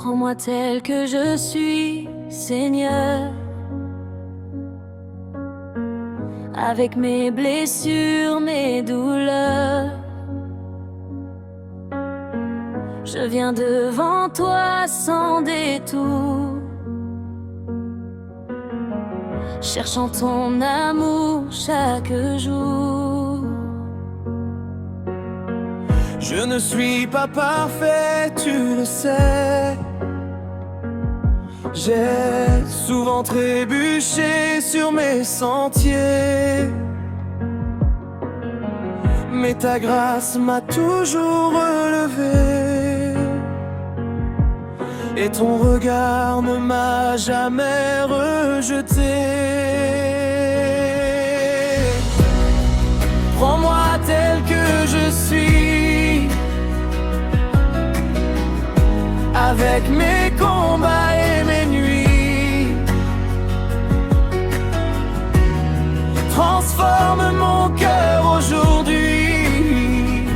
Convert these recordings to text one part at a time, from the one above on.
Prends-moi tel que je suis, Seigneur, avec mes blessures, mes douleurs. Je viens devant toi sans détour, cherchant ton amour chaque jour. Je ne suis pas parfait, tu le sais. J'ai souvent trébuché sur mes sentiers, mais ta grâce m'a toujours relevé, et ton regard ne m'a jamais rejeté. Prends-moi tel que je suis, avec mes combats et mes nuits. Transforme mon cœur aujourd'hui,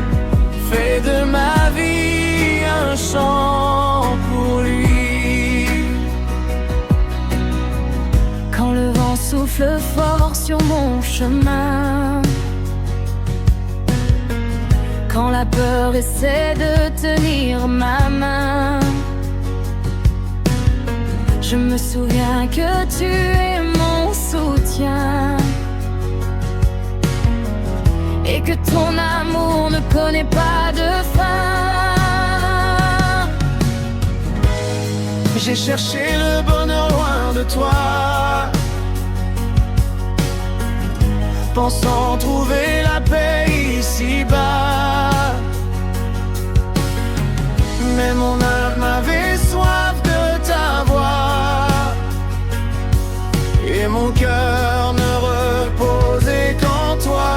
fais de ma vie un chant pour lui. Quand le vent souffle fort sur mon chemin, quand la peur essaie de tenir ma main, je me souviens que tu es mon soutien, et que ton amour ne connaît pas de fin. J'ai cherché le bonheur loin de toi, pensant trouver la paix ici-bas. Mais mon âme avait soif de ta voix, et mon cœur ne reposait qu'en toi.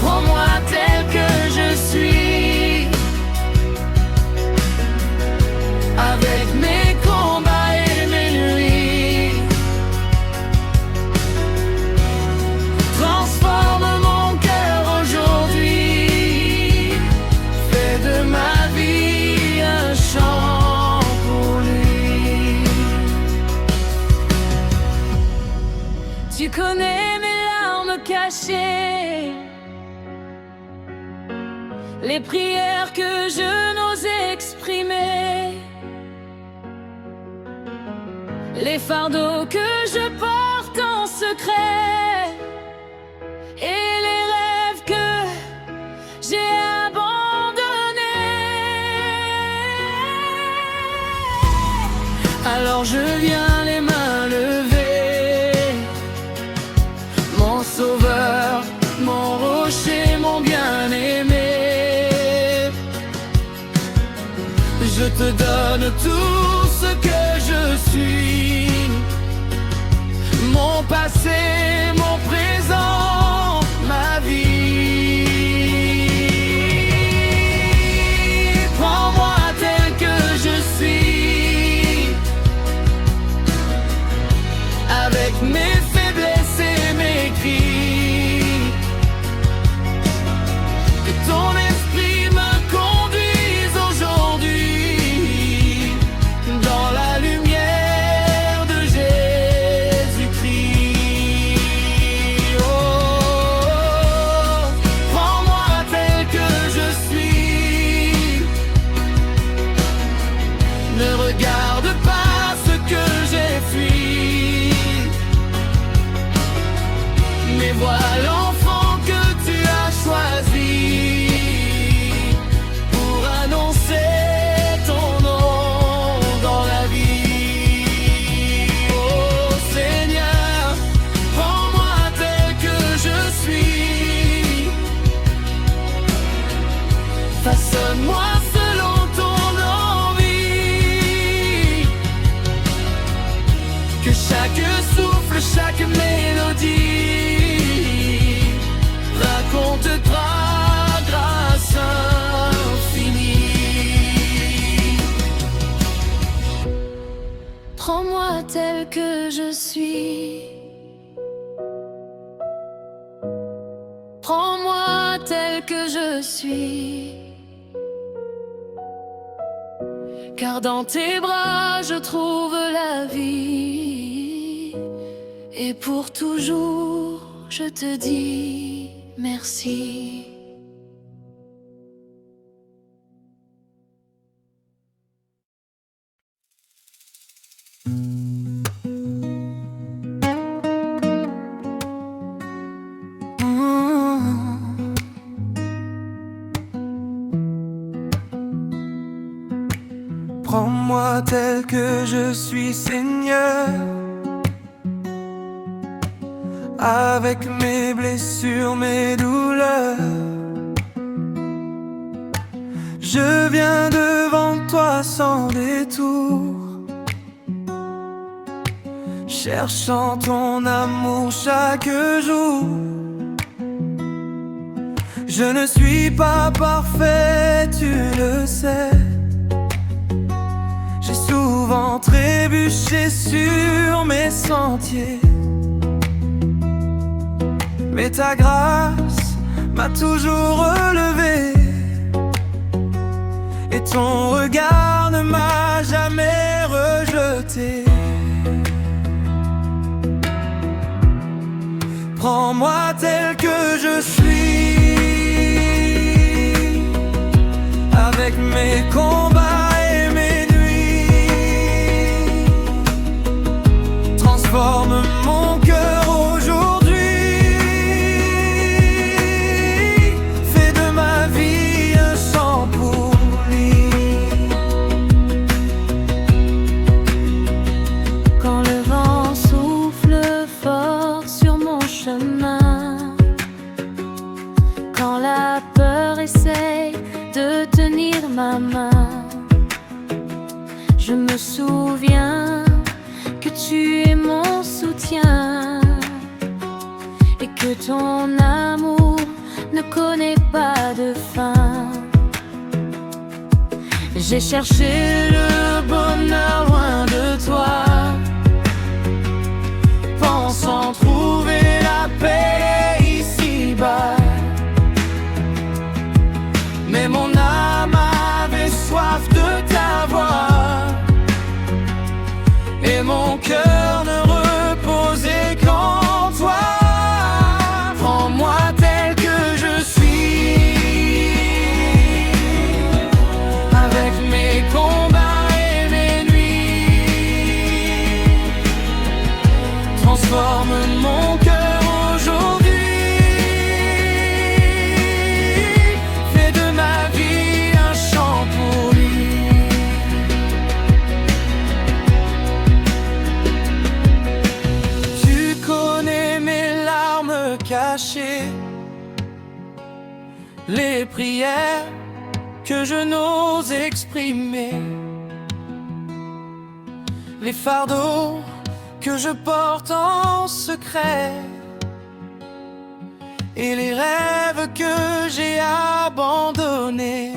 Prends-moi tel que je suis, avec mes combats et mes nuits. Transforme mon cœur aujourd'hui, fais de ma vie un chant pour lui. Tu connais mes larmes cachées, les prières que je n'ose exprimer, les fardeaux que je porte en secret, et les rêves que j'ai abandonnés. Alors je viens les mains levées, mon sauveur, mon rocher, mon bien-aimé. Je te donne tout ce que je suis, mon passé, mon présent, ma vie. Prends-moi tel que je suis, avec mes faiblesses et mes cris. Que ton esprit me conduise aujourd'hui dans la lumière de Jésus-Christ. Oh, prends-moi tel que je suis, ne regarde pas ce que j'ai fui, mais vois l'enfant que tu as choisi pour annoncer ton nom dans la vie. Oh Seigneur, prends-moi tel que je suis, façonne-moi selon ton envie, que chaque souffle, chaque mélodie raconte ta grâce infinie. Prends-moi tel que je suis, prends-moi tel que je suis, car dans tes bras je trouve la vie. Et pour toujours je te dis merci. Prends-moi tel que je suis, Seigneur, avec mes blessures, mes douleurs. Je viens devant toi sans détour, cherchant ton amour chaque jour. Je ne suis pas parfait, tu le sais. J'ai souvent trébuché sur mes sentiers, mais ta grâce m'a toujours relevé, et ton regard ne m'a jamais rejeté. Prends-moi tel que je suis, avec mes combats et mes nuits. Transforme mon cœur aujourd'hui, fais de ma vie un chant pour lui. Quand le vent souffle fort sur mon chemin, quand la peur essaye de tenir ma main, je me souviens que tu es mon soutien et que ton amour ne connaît pas de fin. J'ai cherché le bonheur loin de toi, pensant trouver la paix ici-bas, mais mon âme avait soif de ta voix, et mon cœur ne reposait qu'en toi. Prends-moi tel que je suis, avec mes combats et mes nuits. Transforme mon cœur aujourd'hui, fais de ma vie un chant pour lui. Tu connais mes larmes cachées, les prières que je n'ose exprimer, les fardeaux que je porte en secret, et les rêves que j'ai abandonnés.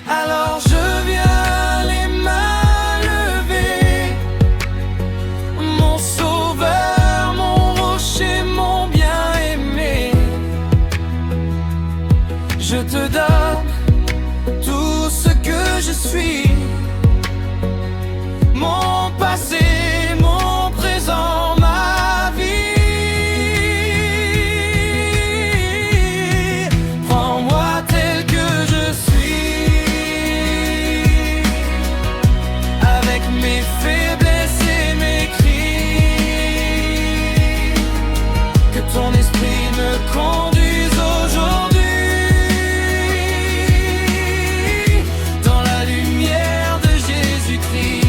Alors je viens les mains levées, mon sauveur, mon rocher, mon bien-aimé. Je te donne tout ce que je suis, mon passé, mon présent, ma vie. Prends-moi tel que je suis, avec mes faiblesses et mes cris. Que ton esprit me conduise aujourd'hui dans la lumière de Jésus-Christ.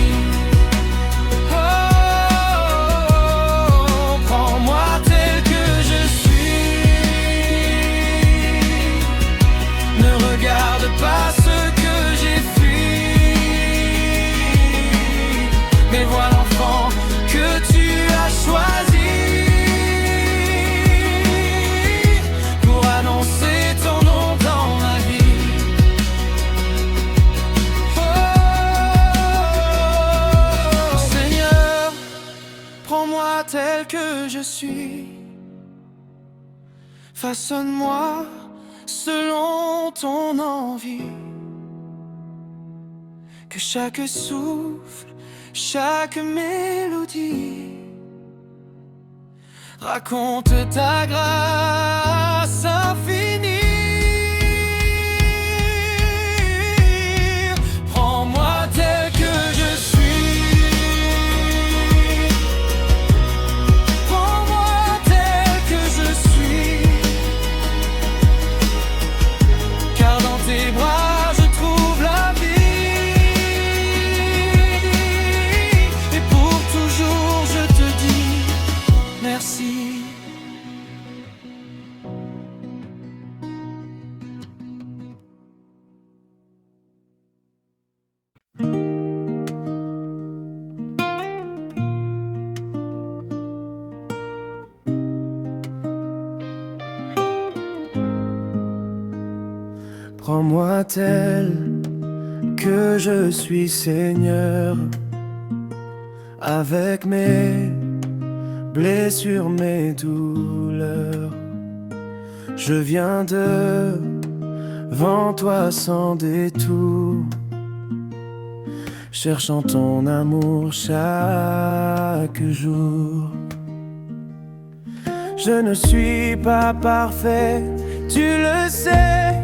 Pas ce que j'ai fui, mais vois l'enfant que tu as choisi pour annoncer ton nom dans ma vie. Oh Seigneur, prends-moi tel que je suis, façonne-moi selon ton envie. que chaque souffle, chaque mélodie raconte ta grâce infinie. Prends-moi tel que je suis, prends-moi tel que je suis, car dans tes bras je trouve la vie, et pour toujours je te dis merci. Prends-moi tel que je suis, Seigneur, avec mes blessures, mes douleurs. Je viens devant toi sans détour, cherchant ton amour chaque jour. Je ne suis pas parfait, tu le sais.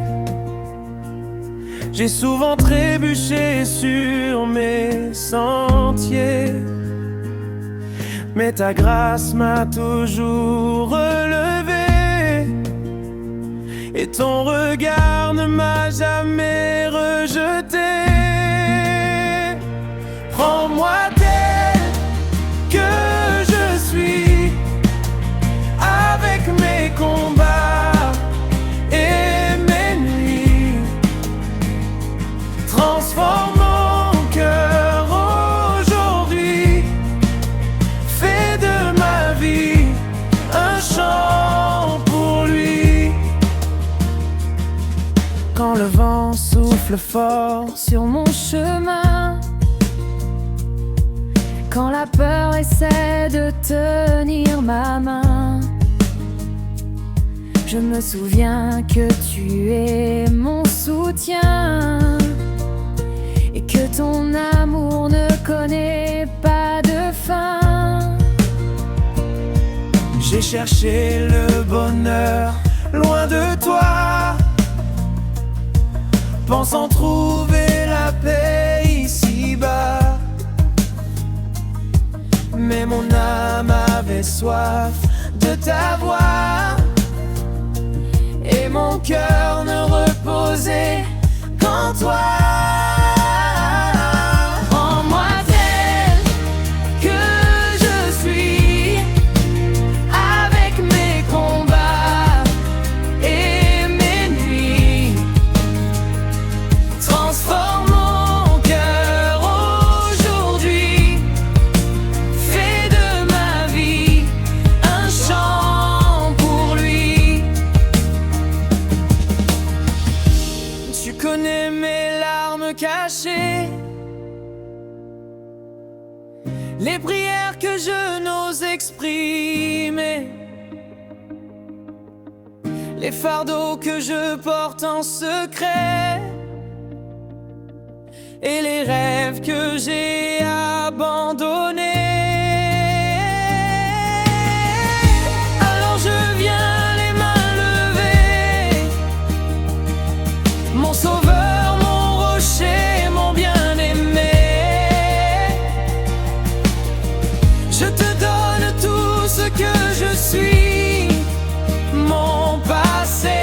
J'ai souvent trébuché sur mes sentiers, mais ta grâce m'a toujours relevé, et ton regard ne m'a jamais rejeté. Prends-moi tel que je suis, avec mes combats et mes nuits. Transforme mon cœur aujourd'hui, fais de ma vie un chant pour lui. Quand le vent souffle fort sur mon chemin, quand la peur essaie de tenir ma main, je me souviens que tu es mon soutien, et que ton amour ne connaît pas de fin. J'ai cherché le bonheur loin de toi, pensant trouver la paix ici-bas, mais mon âme avait soif de ta voix, et mon cœur ne reposait qu'en toi. Prends-moi tel que je suis, avec mes combats et mes nuits. Transforme mon cœur aujourd'hui, fais de ma vie un chant pour lui. Tu connais mes larmes cachées, les prières que je n'ose exprimer, les fardeaux que je porte en secret, et les rêves que j'ai abandonnés. Alors je viens les mains levées, mon sauveur, mon rocher, mon bien-aimé. Je te donne tout ce que je suis, mon passé,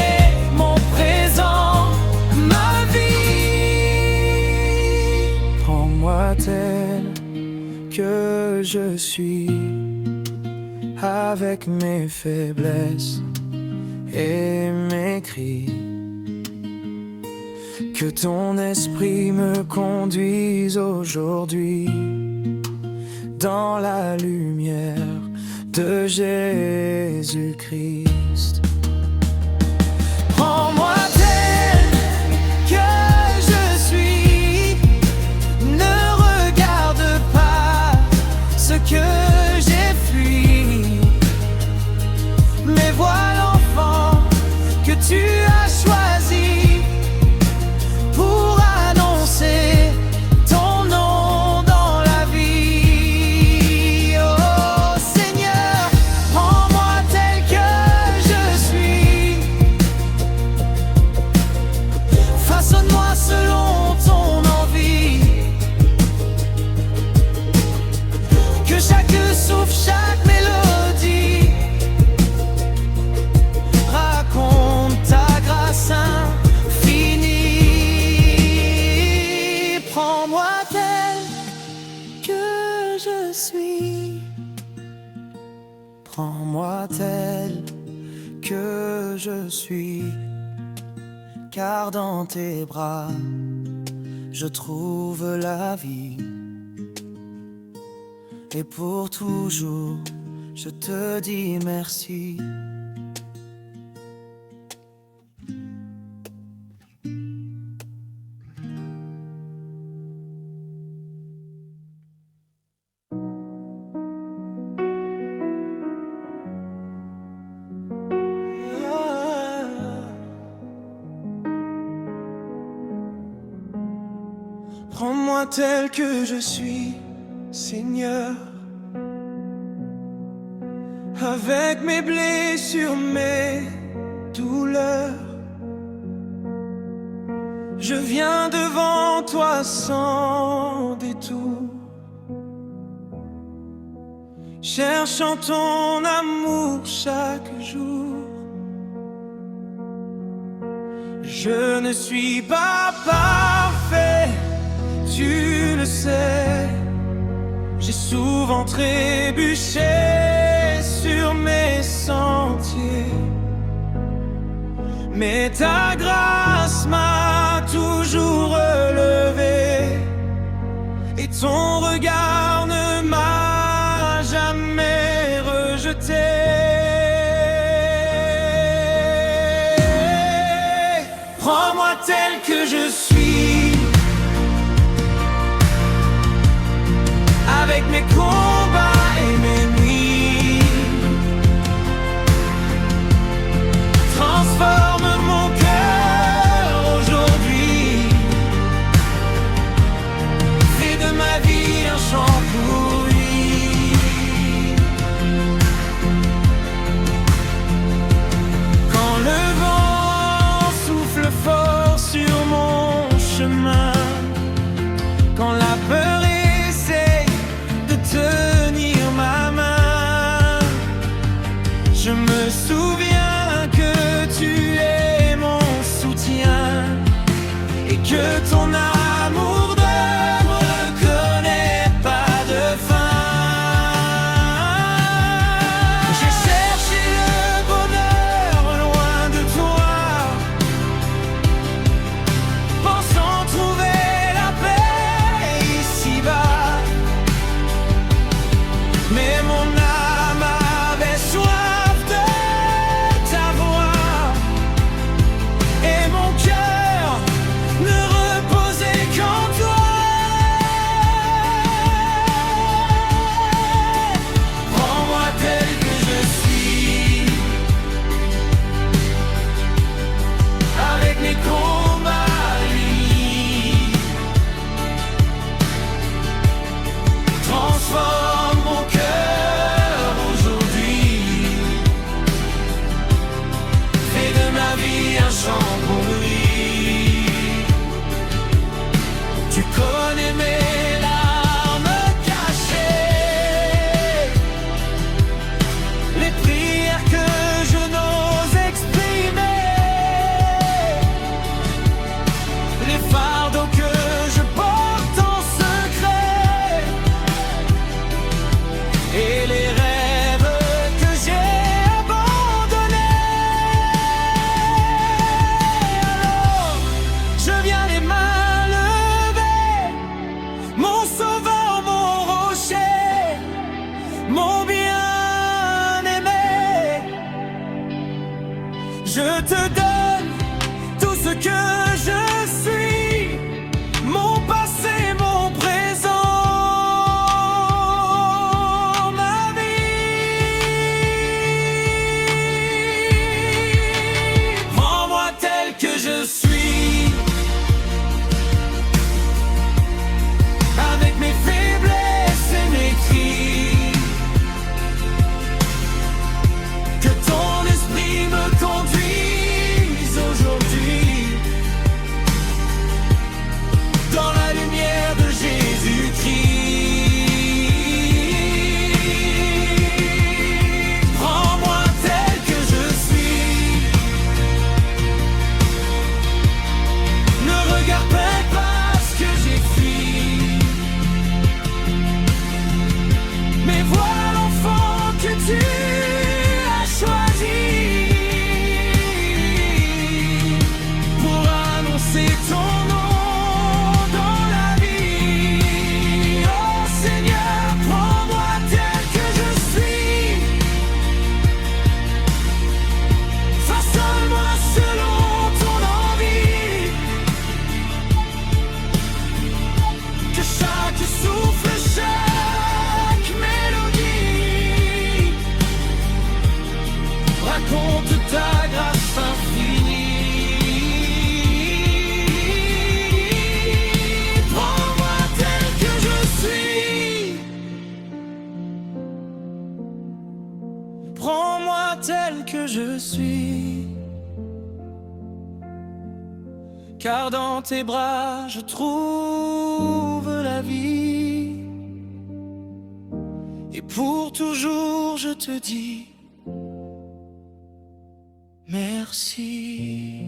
mon présent, ma vie. Prends-moi tel que je suis, avec mes faiblesses et mes cris. Que ton esprit me conduise aujourd'hui dans la lumière de Jésus-Christ. Prends-moi tel que je suis, ne regarde pas ce que j'ai fui, mais vois l'enfant que tu as choisi pour annoncer ton suis. Prends-moi tel que je suis, car dans tes bras, je trouve la vie. Et pour toujours, je te dis merci. Prends-moi tel que je suis, Seigneur, avec mes blessures, mes douleurs. Je viens devant toi sans détour, cherchant ton amour chaque jour. Je ne suis pas parfait, tu le sais. J'ai souvent trébuché sur mes sentiers, mais ta grâce m'a toujours relevé, et ton regard ne m'a jamais rejeté. Prends-moi tel que je suis, avec mes combats et mes nuits. Transforme mon cœur aujourd'hui, fais de ma vie un chant pour lui. Quand le vent souffle fort sur mon chemin, quand la peur tenir ma main, je me souviens que tu es mon soutien, et que ton amour ne me connaît pas de fin. J'ai cherché le bonheur loin de toi, pensant trouver la paix ici-bas. Mais mon âme avait soif de ta voix, et mon cœur ne reposait qu'en toi. Prends-moi tel que je suis, avec mes combats liés. Transforme mon cœur aujourd'hui, fais de ma vie un chant pour lui. Tu connais mes larmes cachées, les prières que je n'ose exprimer, les fardeaux que je porte en secret, et les rêves que j'ai abandonnés. Alors je viens les mains levées, suis. Car dans tes bras je trouve la vie. Et pour toujours je te dis merci.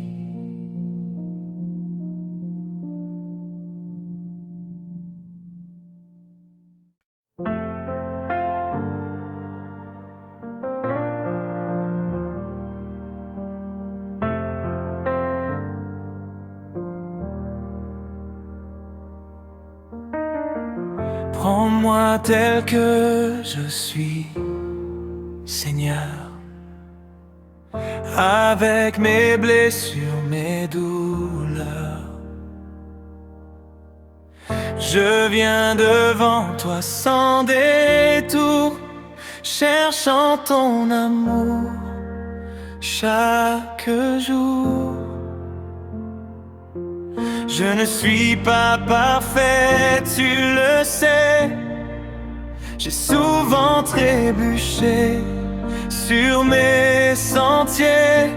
Prends-moi tel que je suis, Seigneur, avec mes blessures, mes douleurs. Je viens devant toi sans détour, cherchant ton amour chaque jour. Je ne suis pas parfait, tu le sais. J'ai souvent trébuché sur mes sentiers,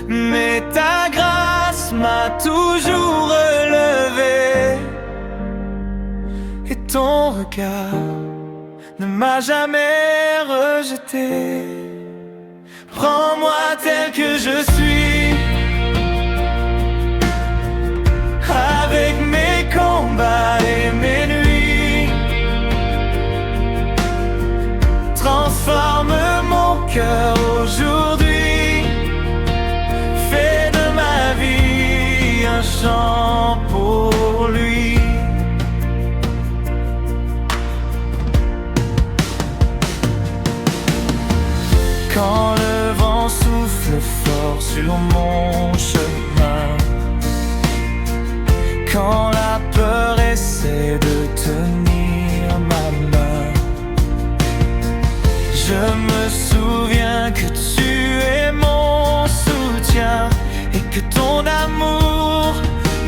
mais ta grâce m'a toujours relevé. Et ton regard ne m'a jamais rejeté. Prends-moi tel que je suis, avec mes combats et mes nuits. Transforme mon cœur aujourd'hui. Fais de ma vie un chant pour lui. Quand le vent souffle fort sur mon chemin, quand la peur essaie de tenir ma main, je me souviens que tu es mon soutien et que ton amour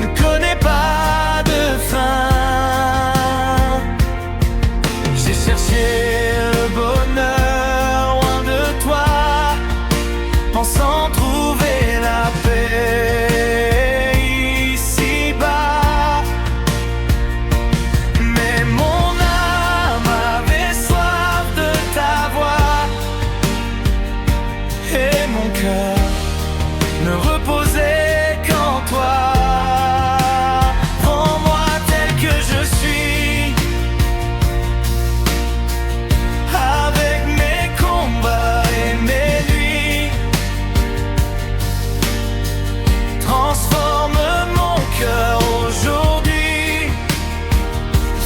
ne connaît pas de fin. J'ai cherché le bonheur loin de toi, pensant trouver la paix. Ne reposer qu'en toi. Prends-moi tel que je suis, avec mes combats et mes nuits. Transforme mon cœur aujourd'hui.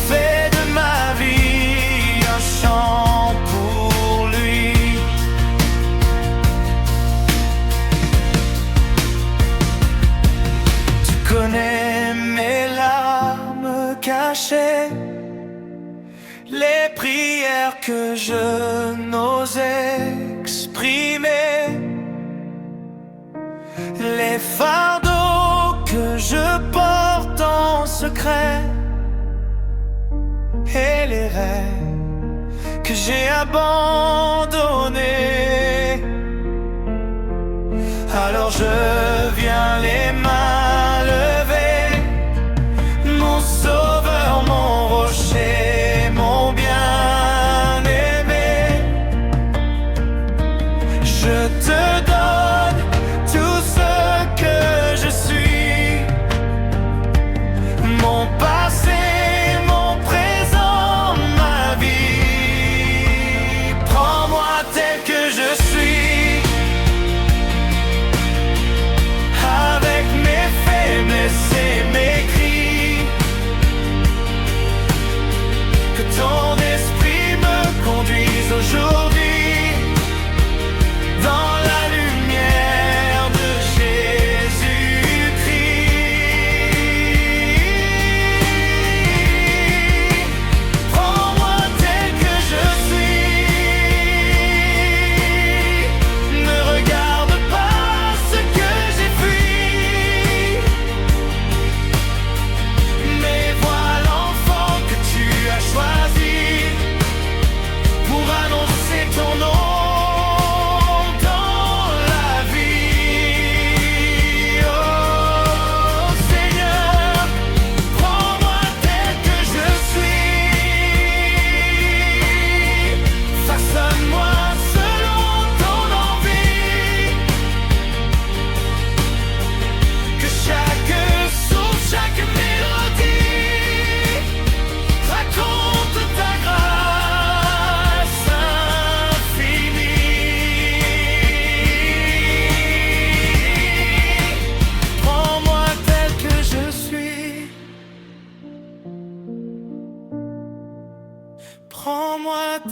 Fais de ma vie un chant pour lui. Tu connais mes larmes cachées, les prières que je n'ose exprimer, les fardeaux que je porte en secret, et les rêves que j'ai abandonnés. Alors je viens les mains levées, mon sauveur, mon rocher, mon bien-aimé. Je te donne tout ce que je suis, mon passé, mon présent, ma vie. Prends-moi tel que je suis,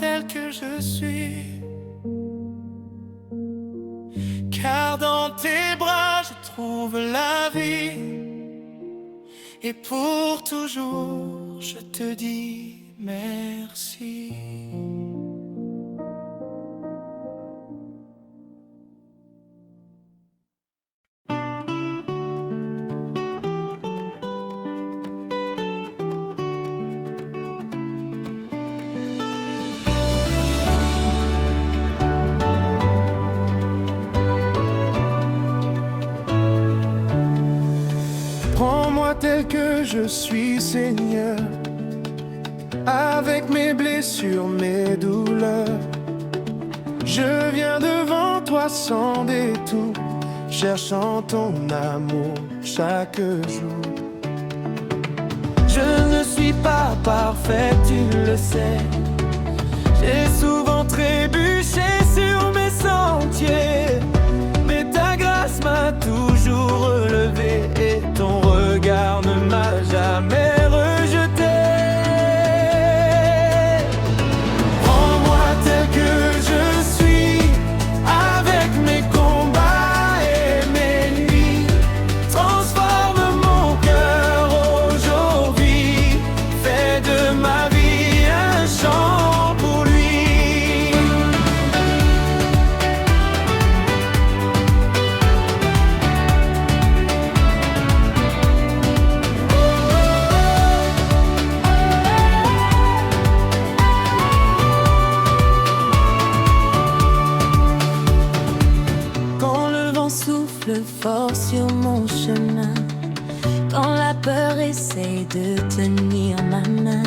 tel que je suis. Car dans tes bras je trouve la vie. Et pour toujours je te dis merci. Prends-moi tel que je suis, Seigneur, avec mes blessures, mes douleurs. Je viens devant toi sans détour, cherchant ton amour chaque jour. Je ne suis pas parfait, tu le sais. J'ai souvent trébuché sur mes sentiers, mais ta grâce m'a toujours relevé et ton regard ne m'a jamais rejeté. Prends-moi tel que je suis, avec mes combats et mes nuits. Transforme mon cœur aujourd'hui, fais de ma vie un chant pour lui. Souffle fort sur mon chemin, quand la peur essaie de tenir ma main,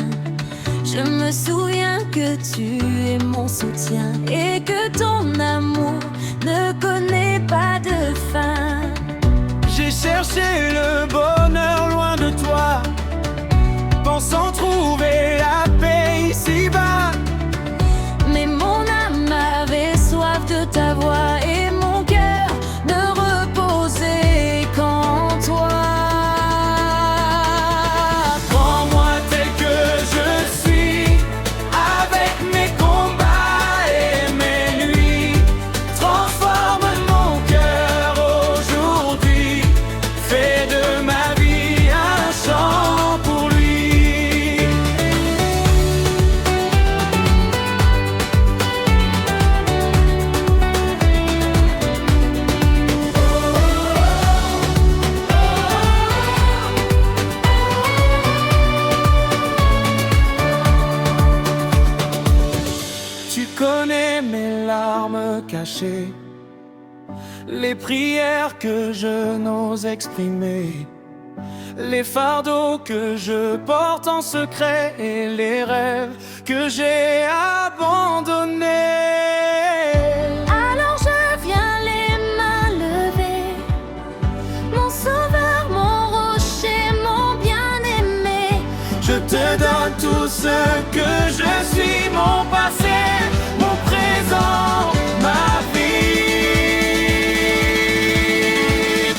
je me souviens que tu es mon soutien et que ton amour ne connaît pas de fin. J'ai cherché le bonheur loin de toi, pensant trouver la paix ici-bas. Mais mon âme avait soif de ta voix et mon cœur ne reposait qu'en toi. Prends-moi tel que je suis, avec mes combats et mes nuits. Transforme mon cœur aujourd'hui, fais de ma vie un chant pour lui. Tu connais mes larmes cachées, les prières que je n'ose exprimer, les fardeaux que je porte en secret et les rêves que j'ai abandonnés. Alors je viens les mains levées, mon sauveur, mon rocher, mon bien-aimé. Je te donne tout ce que je suis, mon passé, mon présent, ma vie.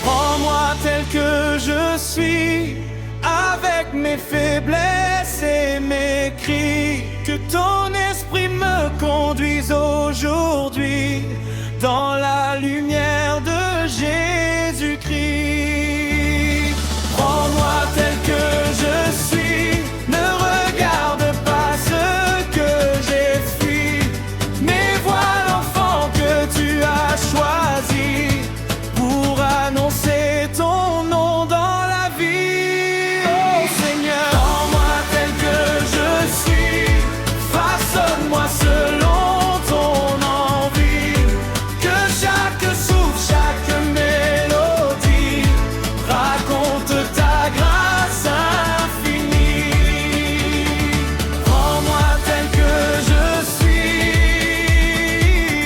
Prends-moi tel que je suis, avec mes faiblesses et mes cris. Que ton esprit me conduise aujourd'hui dans la lumière de Jésus-Christ. Prends-moi tel que je suis, ne regarde pas ce que j'ai fui, mais vois l'enfant que tu as choisi pour annoncer ton nom dans la vie. Oh Seigneur, prends-moi tel que je suis, façonne-moi selon ton envie, que chaque souffle, chaque mélodie raconte ta grâce infinie. Prends-moi tel que je suis,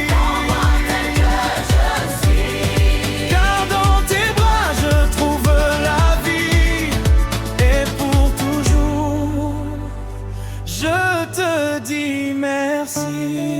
prends-moi tel que je suis, car dans tes bras je trouve la vie, et pour toujours je te dis merci.